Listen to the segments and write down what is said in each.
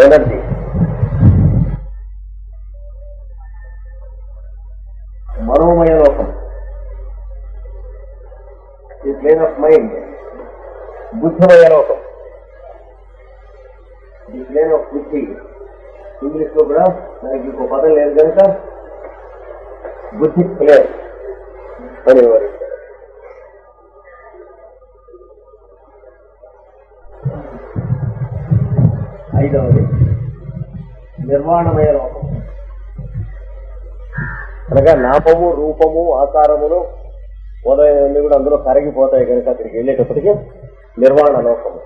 Energy. మనోమయ లోకం, ఈ ప్లేన్ ఆఫ్ మైండ్. బుద్ధిమయ లోకం, ఈ ప్లేన్ ఆఫ్ బుద్ధి. ఇంగ్లీష్ లో కూడా మనకి ఇంకో పదం లేదు కనుక బుద్ధి ప్లేన్ అనేవారు. ఐదవది నిర్వాణమయ లోకం, అనగా నామము రూపము ఆకారములు మొదలైనవన్నీ కూడా అందులో కరిగిపోతాయి కనుక అక్కడికి వెళ్ళేటప్పటికీ నిర్వాణ లోకము.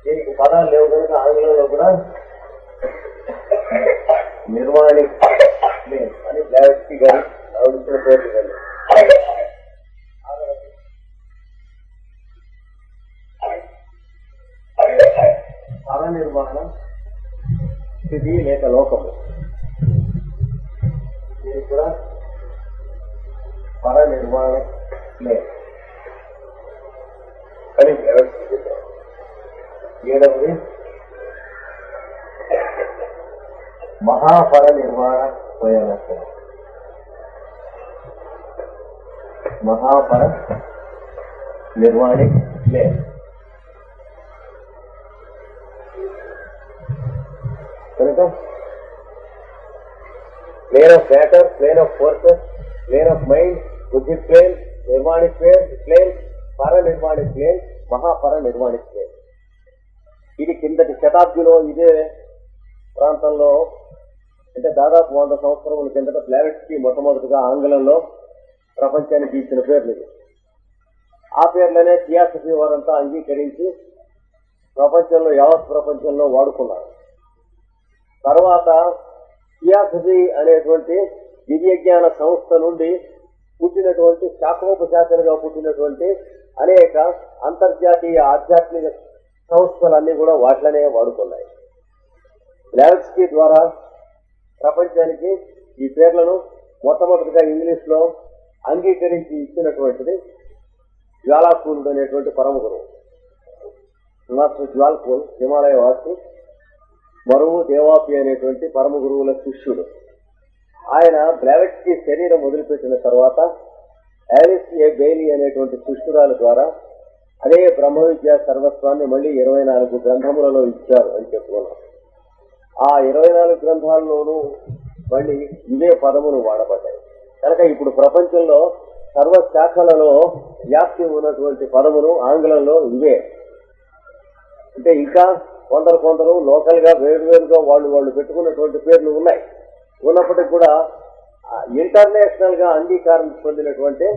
దీనికి పదాలు లేవు కనుక ఆంగ్లంలో కూడా నిర్వాణి అని బ్లావెట్స్కీ గారు ఆవిడించిన పేర్లు కానీ. పరనిర్వాణ స్థితి లేక లోకము, దీనికి కూడా పరనిర్వాణ అని బ్లావెట్స్కీ చెప్పారు. ఏడవది మహాపర నిర్వాణ స్వయంలోకం. మహాపర నిర్వాణి ప్లేన్. కనుక plane of matter, plane of forces, plane of mind, బుద్ధి ప్లేన్, నిర్వాణి ప్లేన్, పర నిర్వాణి ప్లేన్, మహాపర నిర్వాణి ప్లేన్. ఇది కిందటి శతాబ్దిలో ఇదే ప్రాంతంలో, అంటే దాదాపు 100 సంవత్సరముల కిందట బ్లావెట్స్కీ మొట్టమొదటిగా ఆంగ్లంలో ప్రపంచానికి ఇచ్చిన పేర్లు. ఆ పేర్లనే థియాసఫీ వారంతా అంగీకరించి ప్రపంచంలో, యావత్ ప్రపంచంలో వాడుకున్నారు. తర్వాత థియాసఫీ అనేటువంటి దివ్యజ్ఞాన సంస్థ నుండి పుట్టినటువంటి శాఖోపశాఖలుగా పుట్టినటువంటి అనేక అంతర్జాతీయ ఆధ్యాత్మిక సంస్థలన్నీ కూడా వాటిలనే వాడుకున్నాయి. బ్లావెట్స్కీ ద్వారా ప్రపంచానికి ఈ పేర్లను మొట్టమొదటిగా ఇంగ్లీష్ లో అంగీకరించి ఇచ్చినటువంటిది జ్వాలాకూలుడు అనేటువంటి పరమ గురువు. మాస్టర్ జ్వాల్కూల్ హిమాలయ వాసి, మరువు దేవాపి అనేటువంటి పరమ గురువుల శిష్యుడు. ఆయన బ్లావెట్స్కీ శరీరం వదిలిపెట్టిన తర్వాత ఆలిస్ ఏ బెయిలీ అనేటువంటి శిష్యురాల ద్వారా అదే బ్రహ్మ విద్యా సర్వస్వాన్ని మళ్ళీ 24 గ్రంథములలో ఇచ్చారు అని చెప్పుకున్నాం. ఆ 24 గ్రంథాల్లోనూ మళ్ళీ ఇవే పదములు వాడబడ్డాయి. కనుక ఇప్పుడు ప్రపంచంలో సర్వశాఖలలో వ్యాప్తి ఉన్నటువంటి పదములు ఆంగ్లంలో ఇవే. అంటే ఇంకా కొందరు లోకల్ గా వేరువేరుగా వాళ్ళు పెట్టుకున్నటువంటి పేర్లు ఉన్నాయి. ఉన్నప్పటికీ కూడా ఇంటర్నేషనల్ గా అంగీకారం పొందినటువంటి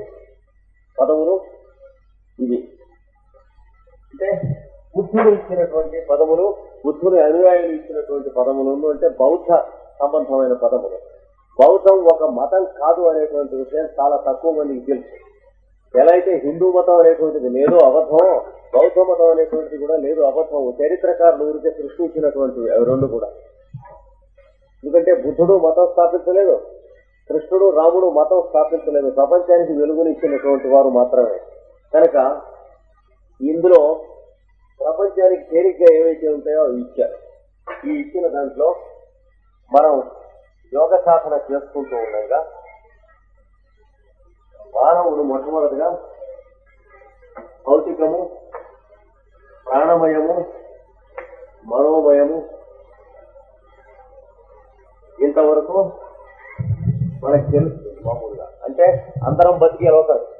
పదములు ఇవి. అంటే బుద్ధుడు ఇచ్చినటువంటి పదములు, బుద్ధుని అనుయాయులు ఇచ్చినటువంటి పదములు అంటే బౌద్ధ సంబంధమైన పదములు. బౌద్ధం ఒక మతం కాదు అనేటువంటి విషయం చాలా తక్కువ మందికి తెలుసు. ఎలా అయితే హిందూ మతం అనేటువంటిది లేదు అబద్ధం, బౌద్ధ మతం అనేటువంటిది కూడా లేదు అబద్ధం. చరిత్రకారులు ఊరికే సృష్టించినటువంటివి అవి రెండు కూడా. ఎందుకంటే బుద్ధుడు మతం స్థాపించలేదు, కృష్ణుడు రాముడు మతం స్థాపించలేదు, ప్రపంచానికి వెలుగునిచ్చినటువంటి వారు మాత్రమే. కనుక ఇందులో ప్రపంచానికి తేలిగ్గా ఏవైతే ఉంటాయో అవి ఇచ్చారు. ఈ ఇచ్చిన దాంట్లో మనం యోగ సాధన చేసుకుంటూ ఉండగా మానవుడు మొట్టమొదటిగా భౌతికము, ప్రాణమయము, మనోమయము ఇంతవరకు మనకు తెలుస్తుంది మామూలుగా. అంటే అందరం బతికే అవకాశం.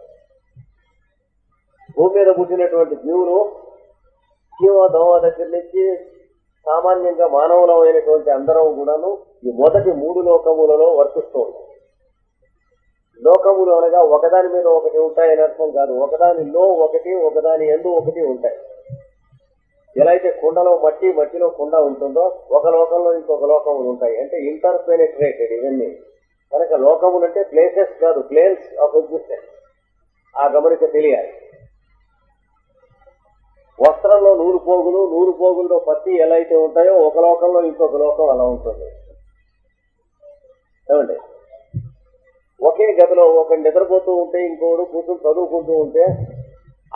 భూమి మీద పుట్టినటువంటి జీవులు దోమ దగ్గర నుంచి సామాన్యంగా మానవులమైనటువంటి అందరం కూడాను ఈ మొదటి 3 లోకములలో వర్తిస్తూ ఉంటాం. లోకములు అనగా ఒకదాని మీద ఒకటి ఉంటాయని అర్థం కాదు. ఒకదానిలో ఒకటి, ఒకదాని యందు ఒకటి ఉంటాయి. ఎలా అయితే కుండలో మట్టిలో కుండ ఉంటుందో ఒక లోకంలో ఇంకొక లోకములు ఉంటాయి. అంటే ఇంటర్పెనిట్రేటెడ్ ఇవన్నీ. కనుక లోకములు అంటే ప్లేసెస్ కాదు, ప్లేన్స్ ఆఫ్ ఎగ్జిస్టెన్స్. ఆ గమనిక తెలియాలి. వస్త్రంలో నూలు పోగుల్లో పత్తి ఎలా అయితే ఉంటాయో ఒక లోకంలో ఇంకొక లోకం అలా ఉంటుంది. ఏమండి, ఒకే గదిలో ఒకటి నిద్రపోతూ ఉంటే ఇంకోడు కూర్చొని చదువుకుంటూ ఉంటే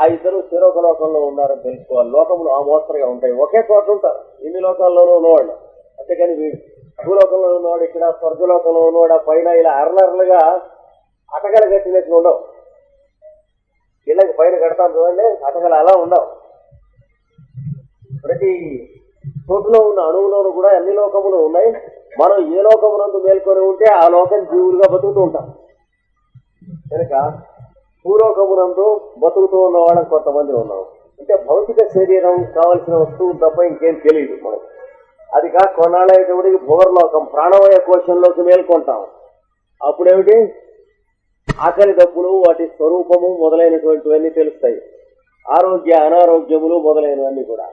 ఆ ఇద్దరు చెరొక లోకంలో ఉన్నారని తెలుసుకోవాలి. లోకములు ఆ మోస్తరుగా ఉంటాయి, ఒకే చోట ఉంటారు ఇన్ని లోకాల్లోనూ ఉన్నవాళ్ళు. అంతేకాని వీడు భూలోకంలో ఉన్నవాడు ఇక్కడ, స్వర్గలోకంలో ఉన్నవాడు ఆ పైన ఇలా అరలరలుగా అటగలు కట్టినట్లు ఉండవు. ఇళ్ళకి పైన కడతాను చూడండి, అటగలు అలా ఉండవు. ప్రతి చోటులో ఉన్న అణువులోనూ కూడా అన్ని లోకములు ఉన్నాయి. మనం ఏ లోకమునందు మేల్కొని ఉంటే ఆ లోకం జీవులుగా బతుకుతూ ఉంటాం. కనుక భూలోకమునందు బతుకుతూ ఉన్న వాళ్ళకి కొంతమంది ఉన్నాం. అంటే భౌతిక శరీరం కావలసిన వస్తువు తప్ప ఇంకేం తెలియదు మనకు. అది కాక కొన్నాళ్ళేటప్పటికి భూవర్లోకం ప్రాణమయ కోశంలోకి మేల్కొంటాం. అప్పుడేమిటి ఆకలి దప్పులు, వాటి స్వరూపము మొదలైనటువంటివన్నీ తెలుస్తాయి. ఆరోగ్య అనారోగ్యములు మొదలైనవన్నీ కూడా.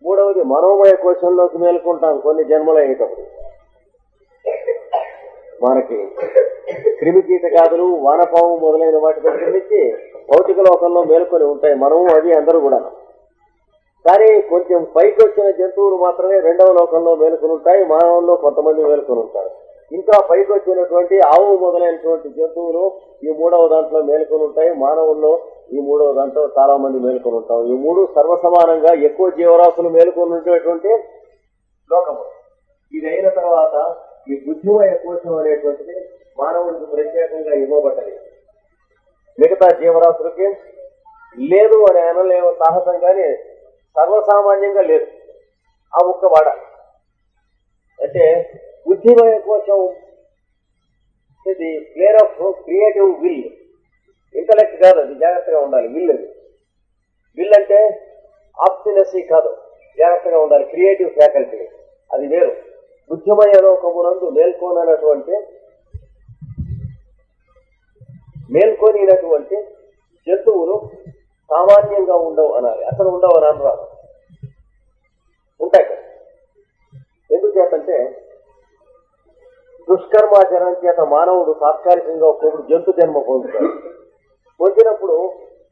మూడవది మనోమయ కోశంలోకి మేల్కొంటాం కొన్ని జన్మలు అయ్యేటప్పుడు. మనకి క్రిమి కీటకాదులు, వానపాము మొదలైన వాటి దగ్గర నుంచి భౌతిక లోకంలో మేల్కొని ఉంటాయి మనము, అవి అందరూ కూడా. కానీ కొంచెం పైకి వచ్చిన జంతువులు మాత్రమే రెండవ లోకంలో మేలుకొని ఉంటాయి. మానవుల్లో కొంతమంది మేలుకొని ఉంటారు. ఇంకా పైకి వచ్చినటువంటి ఆవు మొదలైనటువంటి జంతువులు ఈ మూడవ దాంట్లో మేలుకొని ఉంటాయి. మానవుల్లో ఈ మూడవ దాంట్లో చాలా మంది మేలుకొని ఉంటాం. ఈ మూడు సర్వసమానంగా ఎక్కువ జీవరాశులు మేలుకొని ఉండేటువంటి లోకము. ఇది అయిన తర్వాత ఈ బుద్ధిమయ కోశం అనేటువంటిది మానవుడికి ప్రత్యేకంగా ఇవ్వబడ్డది. మిగతా జీవరాశులకి లేదు అని అనలేము సాహసంగానే, సర్వసామాన్యంగా లేదు. ఆ ఒక్క వాడ అంటే బుద్ధిమయ కోశం ఇది player of creative will. Intellect కాదు, అది జాగ్రత్తగా ఉండాలి. విల్ అది. విల్ అంటే ఆబ్స్టినసీ కాదు, జాగ్రత్తగా ఉండాలి. క్రియేటివ్ ఫ్యాకల్టీ అది వేరు. బుద్ధిమయ లోకమునందు మేల్కొనినటువంటి జంతువులు సామాన్యంగా ఉండవు అనాలి. అసలు ఉండవు అని అనరాదు, ఉంటాయి. ఎందుచేతంటే దుష్కర్మాచరణ చేత మానవుడు తాత్కాలికంగా ఒక్కొక్కడు జంతు జన్మ పొందుతాడు. పొందినప్పుడు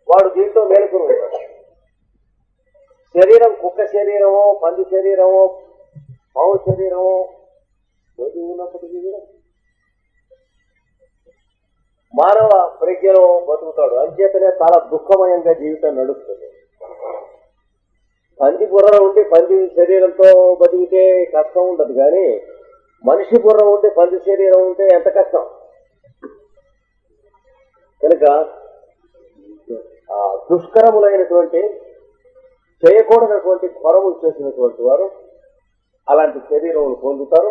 వాడు దీంట్లో మేలుకొని ఉంటాడు. శరీరం కుక్క శరీరమో, పంది శరీరమో, పావు శరీరమో ఉన్నప్పటికీ కూడా మానవ ప్రజ్ఞలో బతుకుతాడు. అంచేతనే చాలా దుఃఖమయంగా జీవితం నడుస్తుంది. పంది బుర్ర ఉండి పంది శరీరంతో బతికితే కష్టం ఉండదు, కానీ మనిషి బుర్ర ఉంటే పంది శరీరం ఉంటే ఎంత కష్టం. కనుక దుష్కరములైనటువంటి చేయకూడనటువంటి ఘోరములు చేసినటువంటి వారు అలాంటి శరీరములు పొందుతారు.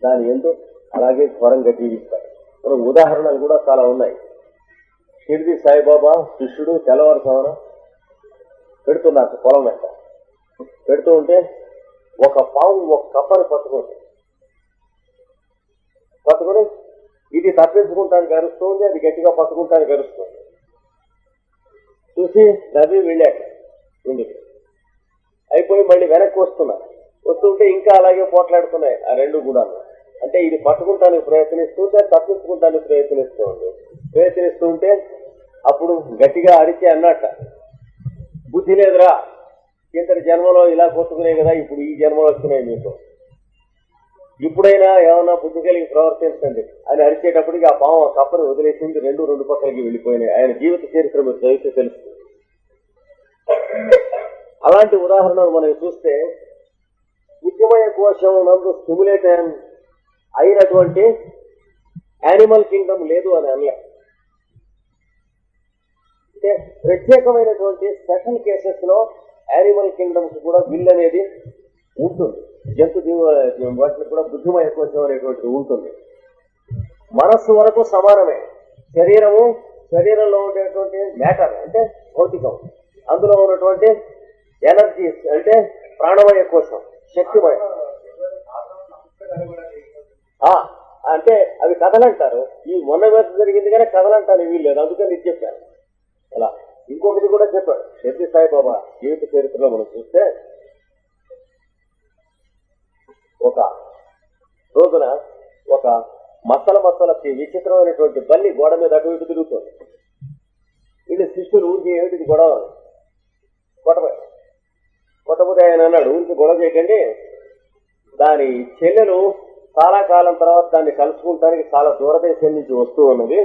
దాని ఎందుకు అలాగే ఘోరంగా జీవిస్తారు. మనం ఉదాహరణలు కూడా చాలా ఉన్నాయి. షిర్డి సాయిబాబా శిష్యుడు తెల్లవారుసామన పెడుతున్నారు పొలం వెంట. పెడుతూ ఉంటే ఒక పాము ఒక కప్పని పట్టుకొని ఇది తప్పించుకుంటానికి అరుస్తుంది, అది గట్టిగా పట్టుకుంటానికి అరుస్తుంది. చూసి నవ్వి వెళ్ళాక ముందుకు అయిపోయి మళ్ళీ వెనక్కి వస్తుంటే ఇంకా అలాగే పోట్లాడుతున్నాయి ఆ రెండు కూడా. అంటే ఇది పట్టుకుంటానికి ప్రయత్నిస్తుంటే తప్పించుకుంటానికి ప్రయత్నిస్తూ ఉంటే అప్పుడు గట్టిగా అరిచి అన్నట్ట, బుద్ధి లేదురా, కిందటి జన్మలో ఇలా కొట్టుకునే కదా ఇప్పుడు ఈ జన్మలో వస్తున్నాయి మీకు, ఇప్పుడైనా ఏమన్నా బుద్ధి కలిగి ప్రవర్తించండి అని అరిచేటప్పటికి ఆ పాము ఆ కప్పని వదిలేసింది. రెండు పక్కలకి వెళ్ళిపోయినాయి. ఆయన జీవిత చరిత్ర మీరు చదివితే తెలుస్తుంది. అలాంటి ఉదాహరణలు మనం చూస్తే బుద్ధిమయ కోశం నందు స్టిమ్యులేట్ అయినటువంటి యానిమల్ కింగ్డమ్ లేదు అని అనలే. అంటే ప్రత్యేకమైనటువంటి స్పెషల్ కేసెస్ లో యానిమల్ కింగ్డమ్స్ కూడా విల్ అనేది ఉంటుంది. జంతు వాటిని కూడా బుద్ధిమయ కోశం అనేటువంటిది ఉంటుంది. మనస్సు వరకు సమానమే. శరీరంలో ఉండేటువంటి మ్యాటర్ అంటే భౌతికం, అందులో ఉన్నటువంటి ఎనర్జీస్ అంటే ప్రాణమయ కోశం, శక్తిమయం. అంటే అవి కథలంటారు. ఈ మొన్న వేస జరిగింది కానీ కథలంటాను వీల్లేదు, అందుకని ఇది చెప్పాను. అలా ఇంకొకటి కూడా చెప్పాడు షిర్డి సాయిబాబా జీవిత చరిత్రలో మనం చూస్తే, ఒక రోజున ఒక మచ్చలకి విచిత్రమైనటువంటి బల్లి గోడ మీద అటు ఇటు తిరుగుతుంది. వీళ్ళు శిష్యులు ఊరికి ఏమిటి గొడవ కొట్టబోతే ఆయన అన్నాడు, ఊరికి గొడవ చేయకండి, దాని చెల్లెలు చాలా కాలం తర్వాత దాన్ని కలుసుకుంటానికి చాలా దూరదేశం నుంచి వస్తూ ఉన్నది,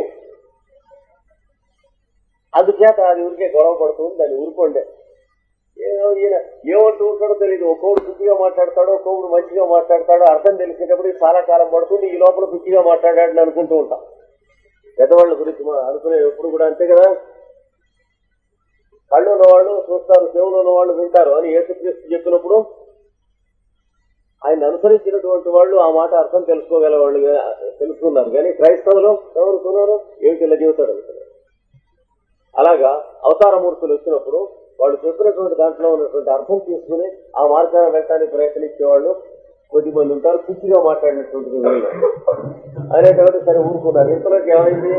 అందుచేత అది ఊరికే గొడవ పడుతుంది, దాన్ని ఊరుకోండే. ఈయన ఏమంటూ ఉంటాడో తెలియదు. ఒక్కొక్కడు పిచ్చిగా మాట్లాడతాడో, ఒక్కొక్కడు మంచిగా మాట్లాడతాడో అర్థం తెలిసేటప్పుడు చాలా కాలం పడుతుంది. ఈ లోపల పిచ్చిగా మాట్లాడాడని అనుకుంటూ ఉంటాం. పెద్దవాళ్ళ గురించి అనుకునే ఎప్పుడు కూడా అంతే కదా. కళ్ళు ఉన్నవాళ్ళు చూస్తారు, చెవులు ఉన్నవాళ్ళు వింటారు అని యేసుక్రీస్తు చెప్పినప్పుడు ఆయన అనుసరించినటువంటి వాళ్ళు ఆ మాట అర్థం తెలుసుకోగలవాళ్ళు తెలుసుకున్నారు. కానీ క్రైస్తవులు ఎవరుకున్నారు ఏమిటి ఇలా జీవితాడు అనుకున్నారు. అలాగా అవతారమూర్తులు వచ్చినప్పుడు వాళ్ళు చెప్పినటువంటి దాంట్లో ఉన్నటువంటి అర్థం తీసుకుని ఆ మార్గాన్ని వెళ్ళడానికి ప్రయత్నించేవాళ్ళు కొద్దిమంది ఉంటారు. పిచ్చిగా మాట్లాడినటువంటి వీళ్ళు అనేటువంటి సరే ఊరుకున్నారు. ఇంతలోకి ఏమైంది,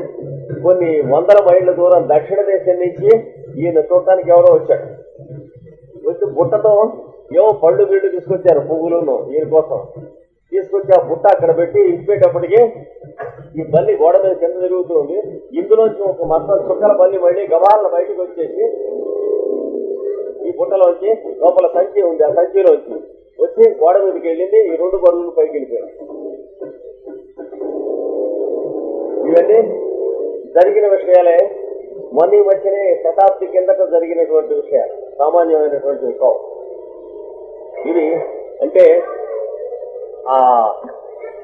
కొన్ని వందల మైళ్ళ దూరం దక్షిణ దేశం నుంచి ఈయన చూడటానికి ఎవరో వచ్చాడు. వచ్చి బుట్టతో ఏవో పళ్ళు వీళ్ళు తీసుకొచ్చారు, పువ్వులను ఈయన కోసం తీసుకొచ్చి ఆ బుట్ట అక్కడ పెట్టి ఇంపేటప్పటికి ఈ బల్లి గోడ మీద కింద తిరుగుతుంది. ఇందులోంచి ఒక మొత్తం చుక్కల బల్లి మళ్ళీ గవాళ్ళ బయటకు వచ్చేసి ఈ బుట్టలోంచి లోపల సంచి ఉంది, ఆ సంచిలోంచి వచ్చి గోడ మీదకి వెళ్ళింది. ఈ రెండు బరువులు పైకి వెళ్ళిపోయారు. ఇవన్నీ జరిగిన విషయాలే. మొన్న మధ్యనే శతాబ్ది కిందట జరిగినటువంటి విషయాలు, సామాన్యమైనటువంటి విషయం. ఇది అంటే ఆ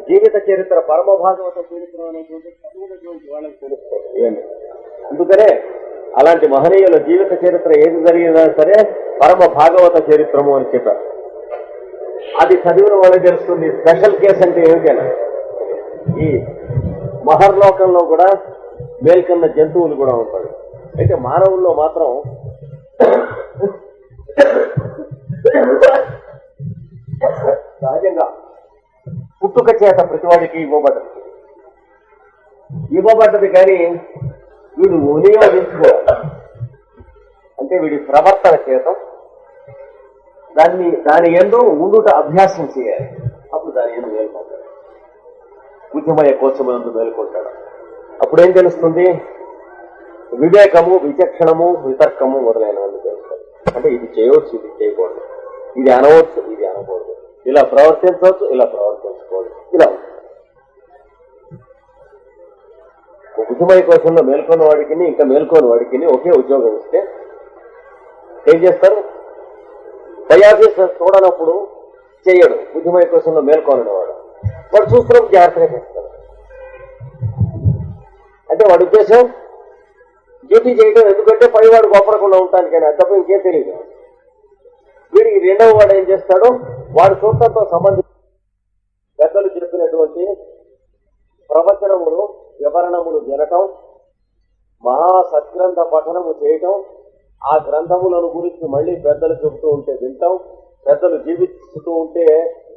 జీవిత చరిత్ర, పరమ భాగవత చరిత్ర అనేటువంటి చదివినటువంటి వాళ్ళకి తెలుసుకోండి ఇవన్నీ. అందుకనే అలాంటి మహనీయుల జీవిత చరిత్ర ఏది జరిగినా సరే పరమ భాగవత చరిత్రము అని చెప్పారు. అది చదివిన వాళ్ళకి తెలుస్తుంది. స్పెషల్ కేసు అంటే ఏమిటైనా ఈ మహర్లోకంలో కూడా మేల్కన్న జంతువులు కూడా ఉంటాయి. అయితే మానవుల్లో మాత్రం సహజంగా పుట్టుక చేత ప్రతివాడికి ఇవ్వబడ్డది కానీ వీడు వినియోగించుకోవాలి. అంటే వీడి ప్రవర్తన చేత దాని ఎందు ఉండుట అభ్యాసం చేయాలి. అప్పుడు దాని ఎందు మేల్కొంటాడు. బుద్ధిమయ కోసమునందు మేల్కొంటాడు. అప్పుడేం తెలుస్తుంది? వివేకము, విచక్షణము, వితర్కము మొదలైనవన్నీ తెలుస్తుంది. అంటే ఇది చేయవచ్చు, ఇది చేయకూడదు, ఇది అనవచ్చు, ఇది అనకూడదు, ఇలా ప్రవర్తించవచ్చు, ఇలా ప్రవర్తించకూడదు, ఇలా బుద్ధిమయ కోసంలో మేల్కొన్న వాడికి ఇంకా మేల్కోని వాడికి ఒకే ఉద్యోగం ఇస్తే ఏం చేస్తారు? దయాఫీస్ చూడనప్పుడు చేయడు. బుద్ధిమయ కోసంలో మేల్కొనని వాడు చూస్తున్నప్పుడు జాగ్రత్తగా చేస్తాడు. అంటే వాడి ఉద్దేశం డ్యూటీ చేయడం, ఎందుకంటే పైవాడు గొప్పడకుండా ఉంటాను కానీ తప్ప ఇంకేం తెలియదు. వీడికి రెండవ వాడు ఏం చేస్తాడు? వాడు చూడటంతో సంబంధించి పెద్దలు చెప్పినటువంటి ప్రవచనములు, వివరణములు వినటం, మహాసత్గ్రంథ పఠనము చేయటం, ఆ గ్రంథములను గురించి మళ్ళీ పెద్దలు చెబుతూ ఉంటే వింటాం, పెద్దలు జీవిస్తూ ఉంటే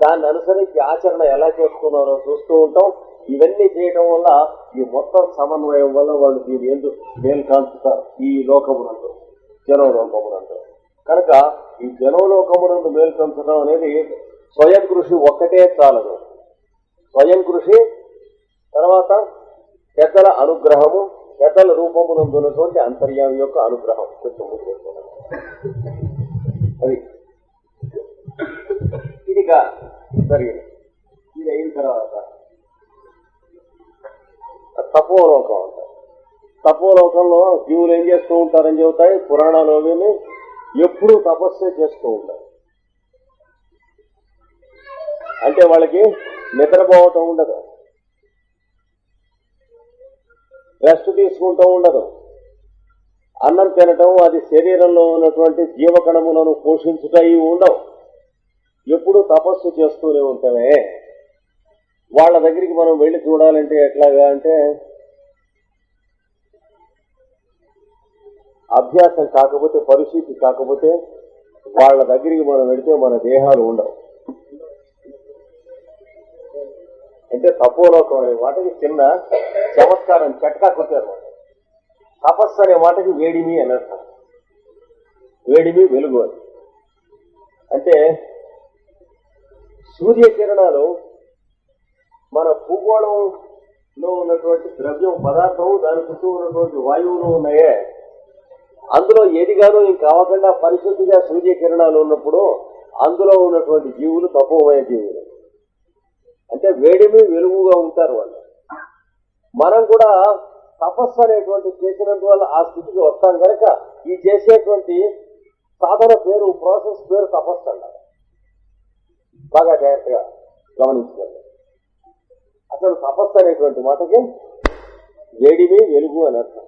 దాన్ని అనుసరించి ఆచరణ ఎలా చేస్తున్నారో చూస్తూ ఉంటాం. ఇవన్నీ చేయడం వల్ల ఈ మొత్తం సమన్వయం వల్ల వాళ్ళు దీని ఎందుకు మేల్కాంచుతారు ఈ లోకమునందు, జనోలోకమునందు. కనుక ఈ జనోలోకమునందు మేల్కొంచడం అనేది స్వయం కృషి ఒక్కటే చాలదు. స్వయం కృషి తర్వాత పెద్దల అనుగ్రహము, పెద్దల రూపమునందు ఉన్నటువంటి అంతర్యామి యొక్క అనుగ్రహం కొంచెం అది ఇదిగా జరిగింది. ఇది అయిన తర్వాత తపోలోకం అంటారు. తపోలోకంలో జీవులు ఏం చేస్తూ ఉంటారని చెబుతాయి పురాణాలు. అవి ఎప్పుడూ తపస్సే చేస్తూ ఉంటారు. అంటే వాళ్ళకి నిద్రపోవటం ఉండదు, రెస్ట్ తీసుకుంటూ ఉండదు, అన్నం తినటం, అది శరీరంలో ఉన్నటువంటి జీవకణములను పోషించుట ఇవి ఉండవు. ఎప్పుడూ తపస్సు చేస్తూనే ఉంటామే. వాళ్ళ దగ్గరికి మనం వెళ్ళి చూడాలంటే ఎట్లాగా అంటే అభ్యాసం కాకపోతే, పరిస్థితి కాకపోతే వాళ్ళ దగ్గరికి మనం వెళితే మన దేహాలు ఉండవు. అంటే తపోలోకం అనే మాటకి చిన్న చమత్కారం చట్కా కొట్టారు. తపస్సు అనే మాటకి వేడిమి అని అర్థం. వేడిమి, వెలుగు అని. అంటే సూర్యకిరణాలు మన భూగోళంలో ఉన్నటువంటి ద్రవ్యం, పదార్థం, దాని చుట్టూ ఉన్నటువంటి వాయువులు ఉన్నాయే, అందులో ఏదిగానో ఇంకా అవ్వకుండా పరిశుద్ధిగా సూర్యకిరణాలు ఉన్నప్పుడు అందులో ఉన్నటువంటి జీవులు తపోమయ జీవులు. అంటే వేడిమి, వెలుగుగా ఉంటారు వాళ్ళు. మనం కూడా తపస్సు అనేటువంటి చేసినందువల్ల ఆ స్థితికి వస్తాం కనుక ఈ చేసేటువంటి సాధన పేరు, ప్రాసెస్ పేరు తపస్సు అన్నారు. బాగా జాగ్రత్తగా గమనించుకోండి. అసలు తపస్సు అనేటువంటి మాటకి వేడిమి, వెలుగు అని అర్థం.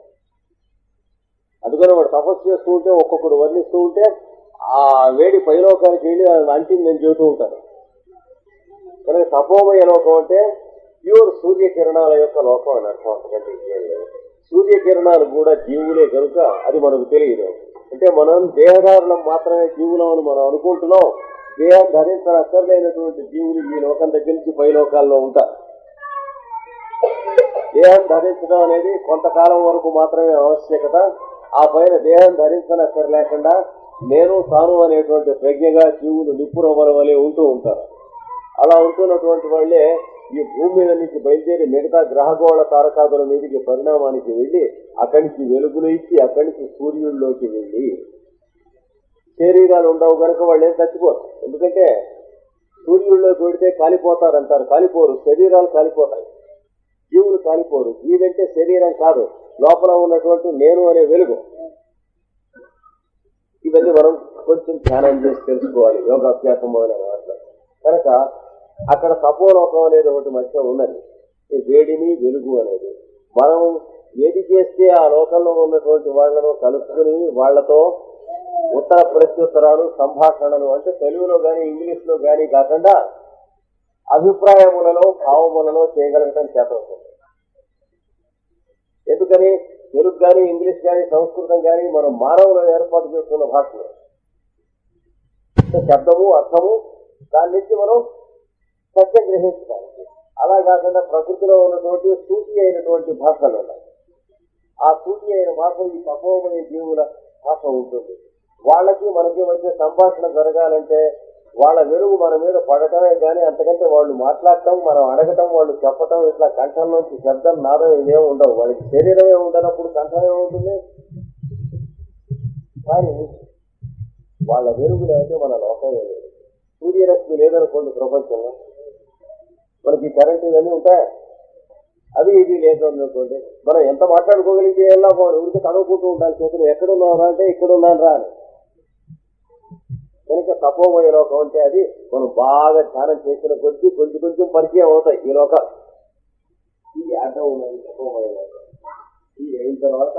అందుకని వాడు తపస్సు చేస్తూ ఉంటే, ఒక్కొక్కడు వర్ణిస్తూ ఉంటే ఆ వేడి పైలోకానికి వెళ్ళి అంటిని నేను చెబుతూ ఉంటాను. కనుక తపోమయ లోకం అంటే ప్యూర్ సూర్యకిరణాల యొక్క లోకం అని అర్థం. అంతకంటే సూర్యకిరణాలు కూడా జీవులే కనుక అది మనకు తెలియదు. అంటే మనం దేహధారులం మాత్రమే జీవులం అని మనం అనుకుంటున్నాం. దేహం ధరించిన అక్కర్లేనటువంటి జీవులు ఈ లోకం దగ్గర నుంచి పై లోకాల్లో ఉంటారు. దేహం ధరించడం అనేది కొంతకాలం వరకు మాత్రమే ఆవశ్యకత. ఆ పైన దేహం ధరించనక్కర్లేకుండా నేను తాను అనేటువంటి ప్రజ్ఞగా జీవులు నిప్పురవ్వల వలె ఉంటూ ఉంటారు. అలా ఉంటున్నటువంటి వాళ్ళే ఈ భూమి మీద నుంచి బయలుదేరి మిగతా గ్రహగోళ తారకాదుల మీదకి పరిణామానికి వెళ్ళి అక్కడి నుంచి వెలుగులు ఇచ్చి అక్కడి నుంచి సూర్యుల్లోకి వెళ్ళి శరీరాలు ఉండవు కనుక వాళ్ళు ఏం చచ్చిపోరు. ఎందుకంటే సూర్యుల్లోకి వెళితే కాలిపోతారంటారు. కాలిపోరు, శరీరాలు కాలిపోతాయి. జీవులు కాలిపోరు. జీవంటే శరీరం కాదు, లోపల ఉన్నటువంటి నేను అనే వెలుగు. ఇవన్నీ మనం కొంచెం ధ్యానం చేసి తెలుసుకోవాలి, యోగాభ్యాసం మొదలైన వాటిలో. కనుక అక్కడ తపోలోకం అనేది ఒకటి మధ్య ఉన్నది, వేడిని వెలుగు అనేది. మనం ఏది చేస్తే ఆ లోకంలో ఉన్నటువంటి వాళ్ళను కలుపుకుని వాళ్లతో ఉత్తర ప్రత్యుత్తరాలు, సంభాషణలు, అంటే తెలుగులో కానీ ఇంగ్లీష్లో కానీ కాకుండా అభిప్రాయములలో, భావములలో చేయగలగటం చేతవుతుంది. ఎందుకని తెలుగు కానీ, ఇంగ్లీష్ కానీ, సంస్కృతం కానీ మనం మానవులు ఏర్పాటు చేస్తున్న భాషలు. శబ్దము, అర్థము, దాని నుంచి మనం సత్యం గ్రహించడానికి. అలా కాకుండా ప్రకృతిలో ఉన్నటువంటి సూచి అయినటువంటి భాషలు ఉన్నాయి. ఆ సూచి అయిన భాష ఈ తపోమయ జీవుల భాష ఉంటుంది. వాళ్ళకి మనకి మధ్య సంభాషణ జరగాలంటే వాళ్ళ వెలుగు మన మీద పడటమే కానీ అంతకంటే వాళ్ళు మాట్లాడటం, మనం అడగటం, వాళ్ళు చెప్పటం, ఇట్లా కంఠంలోంచి శబ్దం, నాదం ఇవేం ఉండవు. వాళ్ళకి శరీరమే ఉండనప్పుడు కంఠం ఏముంటుంది? కానీ వాళ్ళ వెలుగు లేకపోతే మన లోకమే లేదు. సూర్యరశ్మి లేదనుకోండి ప్రపంచంలో, మనకి కరెంటు ఇవన్నీ ఉంటాయి. అది ఇది లేదు అనుకోండి, మనం ఎంత మాట్లాడుకోగలిగితే ఎలా పోవాలి, ఊరికి తడువుకుంటూ ఉండాలి. చేతులు ఎక్కడున్నారా అంటే ఇక్కడ ఉన్నాను రా అని. కనుక తపోమయ లోకం అంటే అది మనం బాగా ధ్యానం చేసిన కొద్దీ కొంచెం కొంచెం పరిచయం అవుతాయి ఈ లోకాలు. ఇది అడ్డం ఉన్నది తపోమయ లోకం. ఇది అయిన తర్వాత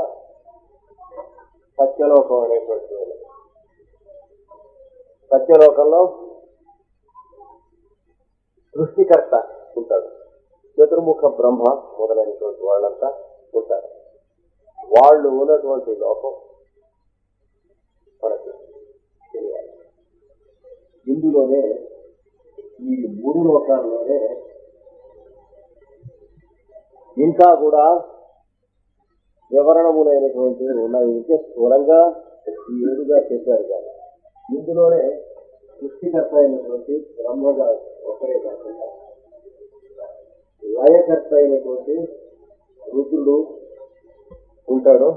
సత్యలోకం అనేటువంటి సత్యలోకంలో సృష్టికర్త ఉంటాడు. చతుర్ముఖ బ్రహ్మ మొదలైనటువంటి వాళ్ళంతా ఉంటారు. వాళ్ళు ఉన్నటువంటి లోకం మనకి తెలియాలి. ఇందులోనే ఈ మూడు లోకాల్లోనే ఇంకా కూడా వివరణములైనటువంటివి ఉన్నాయి. ఇంకే స్థూలంగా ఈ ఏడుగా చెప్పారు కానీ ఇందులోనే సృష్టికర్త అయినటువంటి బ్రహ్మగా ఒకరే కాకుండా లయకర్త అయినటువంటి రుద్రుడు ఉంటాడు.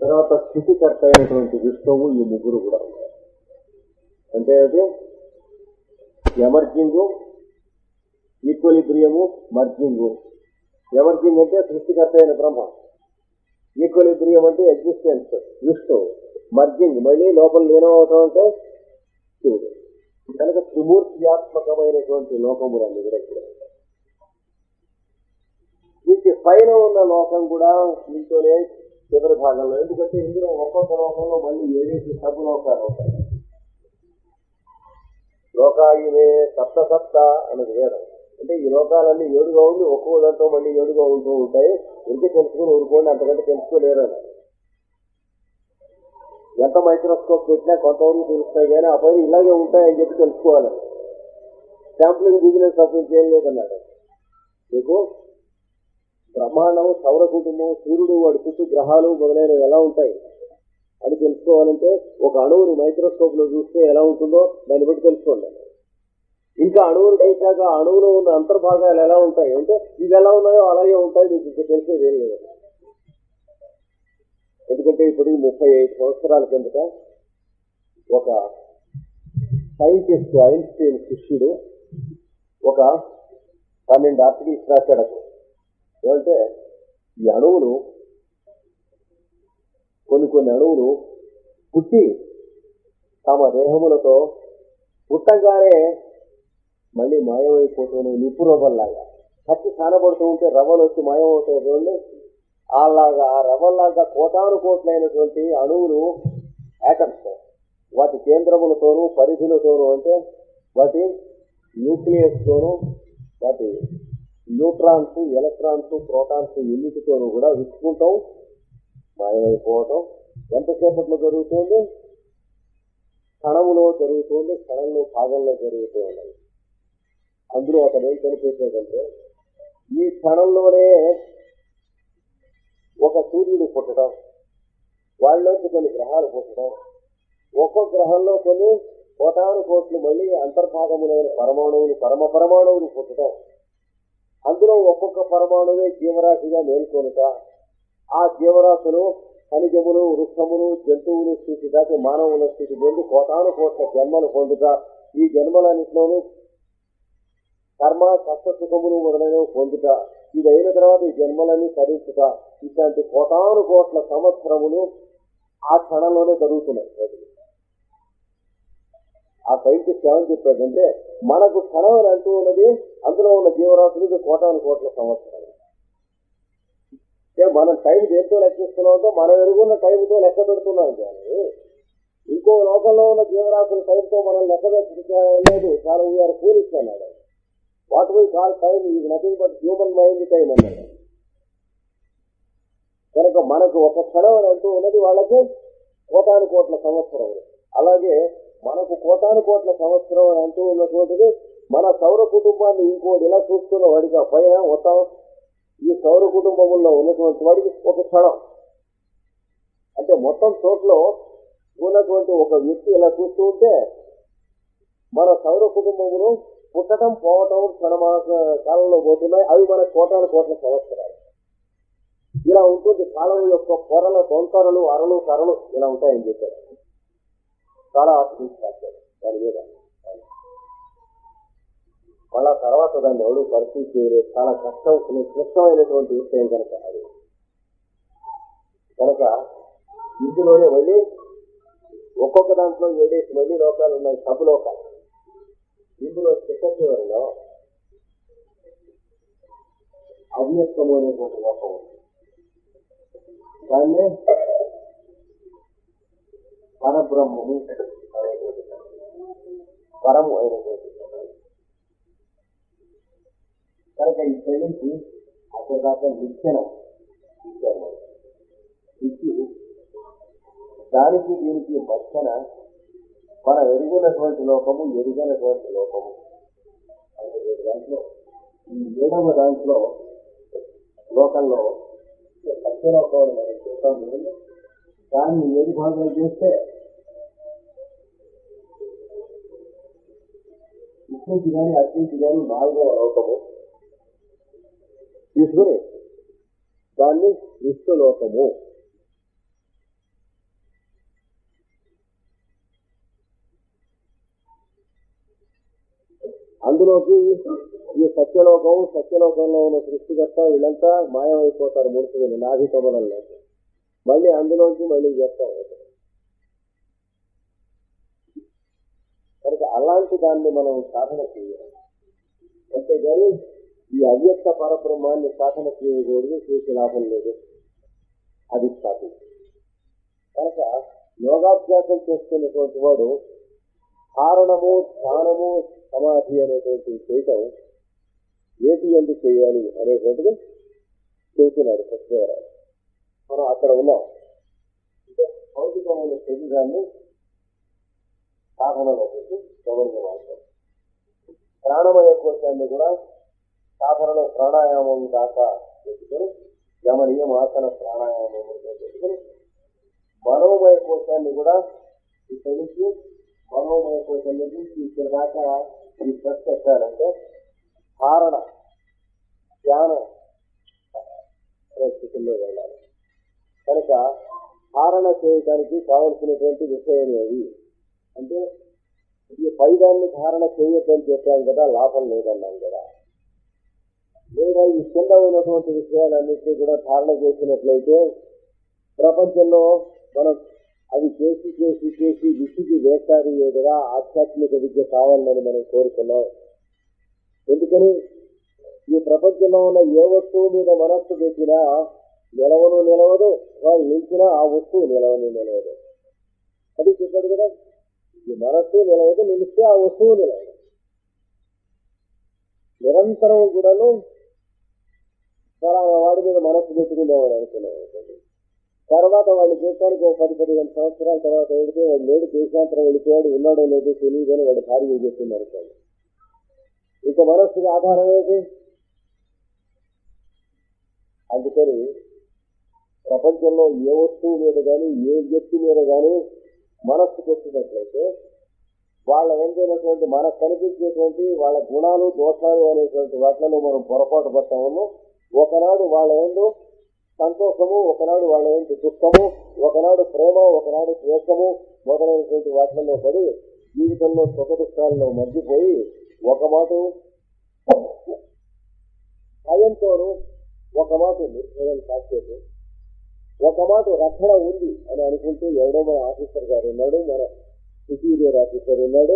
తర్వాత స్థితికర్త అయినటువంటి విష్ణువు, ఈ ముగ్గురు కూడా ఉంటారు. అంటే అది ఎమర్జింగు, ఈక్వలిబ్రియము, మర్జింగు. ఎమర్జింగ్ అంటే సృష్టికర్త అయిన బ్రహ్మ, ఈక్వలిబ్రియం అంటే ఎగ్జిస్టెన్స్ విష్ణువు, మర్జింగ్ మళ్ళీ లోపల లీనమవుతాం అంటే శివుడు. కనుక త్రిమూర్త్యాత్మకమైనటువంటి లోకములన్నీ కూడా ఇక్కడ ఉంటాయి. వీటి పైన ఉన్న లోకం కూడా దీంతోనే చివరి భాగంలో, ఎందుకంటే ఇందులో ఒక్కొక్క లోకంలో మళ్ళీ 7 సభలోకాలు ఉంటాయి. లోకాయునే సప్త సప్త అన్నది వేదం. అంటే ఈ లోకాలన్నీ 7గా ఉండి ఒక్కో దాంట్లో మళ్ళీ 7గా ఉంటూ ఉంటాయి. ఇంకే తెలుసుకుని ఊరుకోండి, అంతకంటే తెలుసుకోలేరు అని. ఎంత మైక్రోస్కోప్ పెట్టినా కొంతవరకు తెలుస్తాయి కానీ ఆ పైన ఇలాగే ఉంటాయని చెప్పి తెలుసుకోవాలి. శాంప్లింగ్ బిజినెస్ తప్పించి ఏం లేదన్నాడు. మీకు బ్రహ్మాండం, సౌర కుటుంబం, సూర్యుడు, వాడి చుట్టూ గ్రహాలు మొదలైనవి ఎలా ఉంటాయి అని తెలుసుకోవాలంటే ఒక అణువుని మైక్రోస్కోప్ లో చూస్తే ఎలా ఉంటుందో దాన్ని బట్టి తెలుసుకోండి. ఇంకా అణువులు చూసాక అణువులో ఉన్న అంతర్భాగాలు ఎలా ఉంటాయి అంటే ఇవి ఎలా ఉన్నాయో అలాగే ఉంటాయి. మీకు ఇంకా తెలిసేది ఏం లేదు. ఎందుకంటే ఇప్పుడు 35 సంవత్సరాల కిందట ఒక సైంటిస్ట్, ఐన్స్టీన్ శిష్యుడు ఒక 12 ఆర్టికల్స్ రాశాడు. ఏమంటే ఈ అణువులు కొన్ని అణువులు పుట్టి తమ దేహములతో పుట్టగానే మళ్ళీ మాయమైపోతూనే నిప్పు రవ్వల్లాగా కట్టి కానబడుతూ ఉంటే రవ్వలు వచ్చి మాయమవుతాయి చూడండి. అలాగా ఆ రవ్వల్లాగా కోటాను కోట్లైనటువంటి అణువులు యాటమ్స్ వాటి కేంద్రములతోనూ పరిధులతోనూ అంటే వాటి న్యూక్లియస్తోనూ వాటి న్యూట్రాన్స్ ఎలక్ట్రాన్స్ ప్రోటాన్స్ ఎన్నిటితోనూ కూడా విచ్చుకుంటాం మాయమైపోవటం ఎంతసేపట్లో జరుగుతుంది? క్షణములో జరుగుతుంది, క్షణంలో భాగంలో జరుగుతూ ఉన్నది. అందులో అతను ఏం కనిపించేదంటే ఈ క్షణంలోనే ఒక సూర్యుడు పుట్టడం, వాళ్ళలోంచి కొన్ని గ్రహాలు పుట్టడం, ఒక్కొక్క గ్రహంలో కొన్ని కోటాను కోట్లు మళ్ళీ అంతర్భాగములైన పరమాణువులు పరమ పరమాణువులు పుట్టడం, అందులో ఒక్కొక్క పరమాణువే జీవరాశిగా మేల్కొనుట, ఆ జీవరాశులు ఖనిజములు వృక్షములు జంతువులు స్థితి దాటి మానవుల స్థితి పొంది కోటాను కోట్ల జన్మలు పొందుట, ఈ జన్మలన్నింటిలోనూ కర్మ కష్టసుఖములు మొదలైనవి పొందుట, ఇది అయిన తర్వాత ఈ జన్మలన్నీ తరించుట, ఇట్లాంటి కోటాను కోట్ల సంవత్సరములు ఆ క్షణంలోనే జరుగుతున్నాయి. ఆ సైంటిస్ట్ ఏమని చెప్పాడంటే మనకు క్షణం అని అంటూ ఉన్నది అందులో ఉన్న జీవరాశులకు కోటాను కోట్ల సంవత్సరాలు. మనం టైం దేంతో లెక్కిస్తున్నామంటే మనం ఎరుగున్న టైంతో లెక్క పెడుతున్నాం. కానీ ఇంకో లోకంలో ఉన్న జీవరాశుల టైంతో మనం లెక్క పెట్టలేదు. చాలా వీఆర్ ఫూలిష్ అన్నాడు. What we call time is nothing but human mind time అన్నాడు. కనుక మనకు ఒక క్షణం అని అంటూ ఉన్నది వాళ్ళకి కోటాను కోట్ల సంవత్సరములు. అలాగే మనకు కోటాను కోట్ల సంవత్సరం అని అంటూ ఉన్నటువంటిది మన సౌర కుటుంబాన్ని ఇంకోటి ఇలా చూస్తున్న వాడిగా పైన మొత్తం ఈ సౌర కుటుంబంలో ఉన్నటువంటి వాడికి ఒక క్షణం అంటే మొత్తం చోట్ల ఉన్నటువంటి ఒక వ్యక్తి ఇలా చూస్తూ ఉంటే మన సౌర కుటుంబములు పుట్టడం పోవటం క్షణమాస కాలంలో పోతున్నాయి. అవి మన కోటాను కోట్ల సంవత్సరాలు. ఇలా ఉంటుంది కాలం యొక్క పొరల తొంతరలు అరలు కరలు ఇలా ఉంటాయని చెప్పారు. చాలా ఆశ్రయించారు దాని మీద. మళ్ళా తర్వాత దాన్ని ఎవడు పరిస్థితి చేయలేదు. చాలా క్లిష్టమైనటువంటి విషయం కనుక అది కనుక ఇందులోనే వెళ్ళి ఒక్కొక్క దాంట్లో 7 మళ్ళీ లోకాలు ఉన్నాయి. సబ్ లోకాలు. ఇందులో చిత్తశివరిలో అవ్యక్తము అనేటువంటి లోకం ఉంది. దాన్నే పరబ్రహ్మము అనేటువంటి పరము అయినటువంటి కనుక ఇక్కడి నుంచి అక్కడ దాకా నిత్యనం ఇచ్చారు. ఇచ్చి దానికి దీనికి మధ్యన మనం ఎరుగునటువంటి లోకము ఎరుగనటువంటి లోకము అనేటువంటి దాంట్లో ఈ 7వ దాంట్లో లోకంలో సత్యలోకం మనం చూస్తాము. దాన్ని 7 భాగాలు చేస్తే ఇటువంటి కానీ అటువంటి కానీ 4వ లోకము తీసుకుని దాన్ని విశ్వలోకము. అందులోకి ఈ సత్యలోకంలో ఉన్న సృష్టికర్త వీళ్ళంతా మాయమైపోతారు. మూర్తిని నాభికమలంలో మళ్ళీ అందులోంచి మళ్ళీ చేస్తాం. కనుక అలాంటి దాన్ని మనం సాధన చేయాలి. అంతేగాని ఈ అవ్యక్త పరబ్రహ్మాన్ని సాధన చేయకూడదు, చేసే లాభం లేదు. అది స్థాపించి కనుక యోగాభ్యాసం చేస్తున్నటువంటి వాడు కారణము ధ్యానము సమాధి అనేటువంటి చేయటం ఏటి ఎందుకు చేయాలి అనేటువంటిది చేస్తున్నాడు సత్యనారాయణ. మనం అక్కడ ఉన్నాం. అంటే భౌతికమైన శరీరాన్ని సాధనలో పెట్టి గమనించవచ్చు. ప్రాణమయ కోశాన్ని కూడా సాధనలో ప్రాణాయామం దాకా పెట్టుకుని గమనీయం ఆసన ప్రాణాయామం పెట్టుకుని మనోమయ కోశాన్ని కూడా ఇక్కడి నుంచి మనోమయ కోశం నుంచి ఇక్కడ దాకా ఈ ప్రశ్న ఎక్కాలంటే ధారణ ధ్యాన స్థితిలో వెళ్ళాలి. కనుక ధారణ చేయడానికి కావలసినటువంటి విషయం ఏవి అంటే ఈ పైదాన్ని ధారణ చేయొద్దని చెప్పాం కదా, లాభం లేదన్నాం కదా. లేదా ఈ కింద ఉన్నటువంటి విషయాలన్నింటినీ కూడా ధారణ చేసినట్లయితే ప్రపంచంలో మనం అది చేసి చేసి చేసి విసిగి వేసారి ఏదైనా ఆధ్యాత్మిక విద్య కావాలని మనం కోరుకున్నాం. ఎందుకని ఈ ప్రపంచంలో ఉన్న ఏ వస్తువు మీద మనస్సు పెట్టినా నిలవదు, వాళ్ళు నిలిచినా ఆ వస్తువు నిలవదు. అది చెప్పాడు కదా, ఈ మనస్సు నిలవదు, నిలిస్తే ఆ వస్తువు నిలవదు. నిరంతరం కూడాను వాడి మీద మనస్సు పెట్టుకుందామని అనుకున్నాను. తర్వాత వాళ్ళు చేస్తానికి ఒక 10-15 సంవత్సరాల తర్వాత వెళితే వాడు లేడు, దేశాంతరం వెళ్ళిపోయాడు, ఉన్నాడో లేదో తెలియదని వాడు భార్య చెప్పింది అనుకోండి. ఇక మనస్సుకి ఆధారం ఏంటి? అందుకని ప్రపంచంలో ఏ వస్తువు మీద కానీ ఏ వ్యక్తి మీద కానీ మనస్సు పెట్టినట్లయితే వాళ్ళ వెంటైనటువంటి మనకు కనిపించేటువంటి వాళ్ళ గుణాలు దోషాలు అనేటువంటి వాటిలో మనం పొరపాటు పడతాము. ఒకనాడు వాళ్ళ ఏందో సంతోషము, ఒకనాడు వాళ్ళ ఏంటి దుఃఖము, ఒకనాడు ప్రేమ, ఒకనాడు ద్వేషము మొదలైనటువంటి వాటిలో పడి జీవితంలో సుఖ దుఃఖాల్లో మధ్యపోయి ఒక మాట భయంతోనూ, ఒక మాట నిర్భయం కాసేపు, ఒక మాట రక్షణ ఉంది అని అనుకుంటూ ఎవడో మన ఆఫీసర్ గారు ఉన్నాడు, మన సుపీరియర్ ఆఫీసర్ ఉన్నాడు,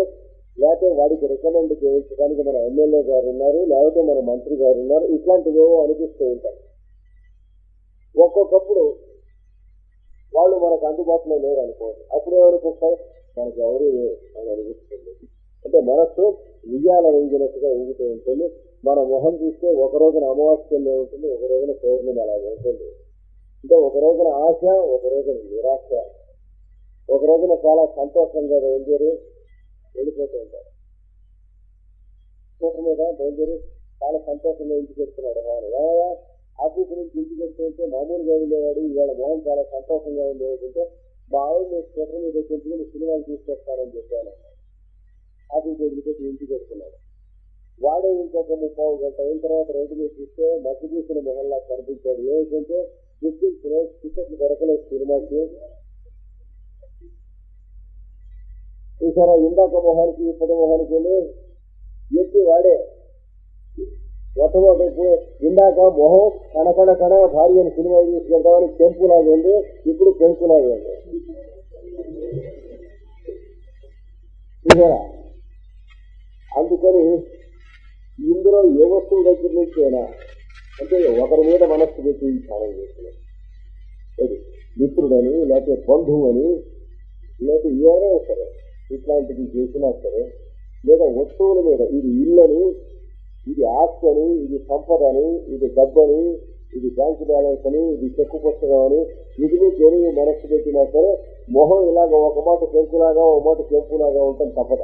లేకపోతే వాడికి రికమెండ్ చేయించడానికి మన ఎమ్మెల్యే గారు ఉన్నారు, లేకపోతే మన మంత్రి గారు ఉన్నారు, ఇట్లాంటివేవో అనిపిస్తూ ఉంటాయి. ఒక్కొక్కప్పుడు వాళ్ళు మనకు అందుబాటులో లేరు అనుకోండి, అప్పుడు ఏమనుకుంటారు, మనకి ఎవరు అని అనిపిస్తుంది. అంటే మనస్సు విజయాల వేగినట్టుగా ఊగుతూ ఉంటుంది. మన మొహం చూస్తే ఒక రోజున అమావాస్యల్లో ఉంటుంది, ఒక రోజున పౌర్ణమి అలాగే ఉంటుంది. అంటే ఒక రోజున ఆశ, ఒక రోజున నిరాశ, ఒక రోజున చాలా సంతోషంగా బయలుదేరి వెళ్ళిపోతూ ఉంటారు. మీద బయలుదేరి చాలా సంతోషంగా ఇంటికి వెళ్తున్నాడు. ఆఫీసు నుంచి ఇంటికి వెళ్తుంటే మామూలుగా వెళ్ళేవాడు, ఇవాళ మొహం చాలా సంతోషంగా ఉండేదంటే మా ఆవిడ స్వెటర్ మీద పెంచుకుని సినిమాలు తీసుకొస్తానని చెప్పాను. ఆఫీసు వెళ్ళిపోతే ఇంటికి వెళ్తున్నాడు. వాడే ఇంకొక 30 గంట అయిన తర్వాత రోడ్డు మీద చూస్తే మధ్య చూసిన మొహల్లా కనిపించాడు. ఏమిటంటే టికెట్లు దొరకలేదు సినిమాకి. చూసారా, ఇందాక మొహానికి ఇప్పటి మొహానికి వెళ్ళి ఎత్తి వాడే మొట్టమొదటి ఇందాక మొహం కనకడ భార్యను సినిమా తీసుకెళ్తామని పెంపులాగా ఉంది, ఇప్పుడు పెంపులాగా ఉంది. చూసారా, అందుకని ఇందులో ఏ వస్తువు దగ్గర నుంచి అయినా అంటే ఒకరి మీద మనస్సు పెట్టి ధ్యానం చేస్తున్నాడు. మిత్రుడని, లేకపోతే బంధువు అని, లేకపోతే ఏదైనా సరే ఇట్లాంటివి చేసినా సరే, లేదా వస్తువుల మీద ఇది ఇల్లని, ఇది ఆస్తి అని, ఇది సంపద అని, ఇది డబ్బని, ఇది బ్యాంకు బ్యాలెన్స్ అని, ఇది చెక్కు పుస్తకం అని, ఇది జరిగి మనస్సు పెట్టినా సరే మొహం ఇలాగ ఒక మాట పెంపులాగా ఒక మాట చెంపులాగా ఉంటాం తప్పద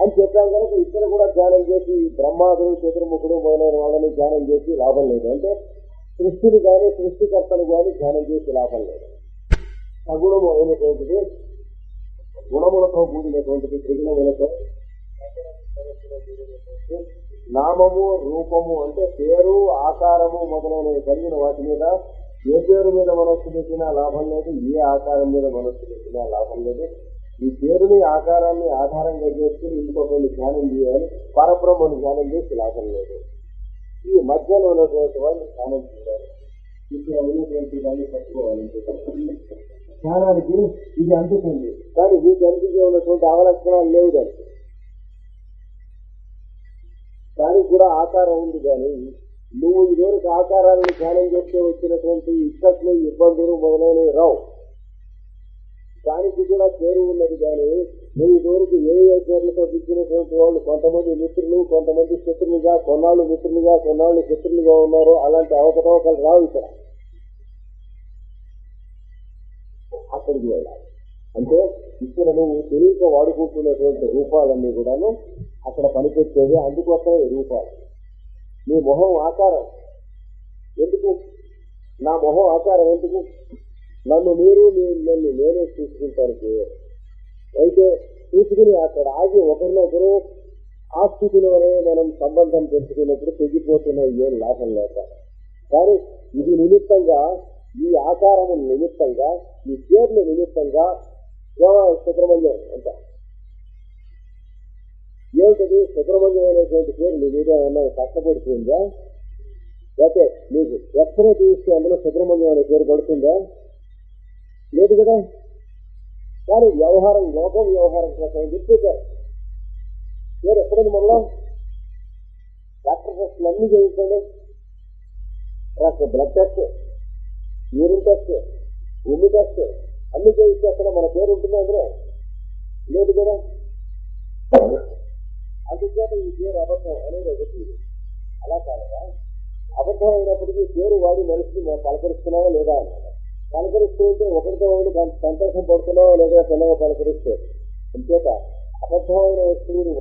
అని చెప్పాం. కనుక ఇద్దరు కూడా ధ్యానం చేసి బ్రహ్మాదుడు, చతుర్ముఖుడు మొదలైన వాళ్ళని ధ్యానం చేసి లాభం లేదు. అంటే సృష్టిని కానీ సృష్టికర్తను కానీ ధ్యానం చేసి లాభం లేదు. సగుణము అయినటువంటిది, గుణములతో కూడినటువంటిది, త్రిగుణములతో నామము రూపము అంటే పేరు ఆకారము మొదలైనవి కలిగిన వాటి మీద ఏ పేరు మీద మనస్సు పెట్టినా లాభం లేదు, ఏ ఆకారం మీద మనస్సు పెట్టినా లాభం లేదు. ఈ పేరుని ఆకారాన్ని ఆధారంగా చేసుకుని ఇంకొకరిని ధ్యానం చేయాలి, పరబ్రహ్మను ధ్యానం చేసి లాభం లేదు. ఈ మధ్యలో ఉన్నటువంటి వాళ్ళు ధ్యానం చేయాలి, ఇక్కడ ఉన్నటువంటి దాన్ని పట్టుకోవాలి. ధ్యానానికి ఇది అందుతుంది, కానీ వీటి అందుకే ఉన్నటువంటి అవలక్షణాలు లేవు. దానికి కూడా ఆకారం ఉంది, కానీ నువ్వు ఇదివరకు ఆకారాలను ధ్యానం చేస్తే వచ్చినటువంటి ఇక్కట్లు, ఇబ్బందులు మొదలైనవి రావు. దానికి కూడా పేరు ఉన్నది, కానీ నువ్వు ఇదివరకు ఏ పేర్లతో దిచ్చినటువంటి వాళ్ళు కొంతమంది మిత్రులు, కొంతమంది శత్రులుగా, కొన్నాళ్ళు మిత్రులుగా, కొన్నాళ్ళు శత్రులుగా ఉన్నారు. అలాంటి అవకతవకలు రావు ఇక్కడ. అక్కడికి వెళ్ళాలి అంటే ఇక్కడ నువ్వు తెలియక వాడుకుంటున్నటువంటి రూపాలన్నీ కూడాను అక్కడ పనికొచ్చేది. అందుకోసమే రూపాలు. నీ మొహం ఆకారం ఎందుకు? నా మొహం ఆకారం ఎందుకు? నన్ను మీరు, నన్ను నేనే చూసుకుంటానికి అయితే చూసుకుని అక్కడ ఆగి ఒకరినొకరు ఆ స్థితిలోనే మనం సంబంధం పెంచుకున్నప్పుడు తెగిపోతున్నాయి, ఏం లాభం లేక. కానీ ఇది నిమిత్తంగా, ఈ ఆకారము నిమిత్తంగా, ఈ పేర్ల నిమిత్తంగా సుబ్రహ్మణ్యం అంట ఏమిటది సుబ్రహ్మణ్యం అనేటువంటి పేరు నీ మీద ఏమన్నా కష్టపడుతుందా? లేకపోతే నీకు ఎక్కడే తీస్తే అందులో సుబ్రహ్మణ్యం అనే పేరు పడుతుందా? లేదు కదా. కానీ వ్యవహారం, లోకం వ్యవహారం కోసం చెప్పేశారు పేరు ఎక్కడైంది. మనలో డాక్టర్ టెస్టులు అన్ని చేయించండి, బ్లడ్ టెస్ట్, యూరిన్ టెస్ట్, ఉమ్మి టెస్ట్ అన్ని చేయిస్తే అక్కడ మన పేరు ఉంటుంది అందులో? లేదు కదా. అందుచేత ఈ పేరు అబద్ధం అనేది ఒకటి. అలా కాదా, అబద్ధం అయినప్పటికీ పేరు వాడి మనిషిని మనం పలకరిస్తున్నావా లేదా అన్నమాట. పలకరిస్తూ ఉంటే ఒకరితో ఒకటి సంతోషం పడుతున్నావా లేదా పిల్లగా పలకరిస్తే. అంచేత అబద్ధమైన వస్తువుని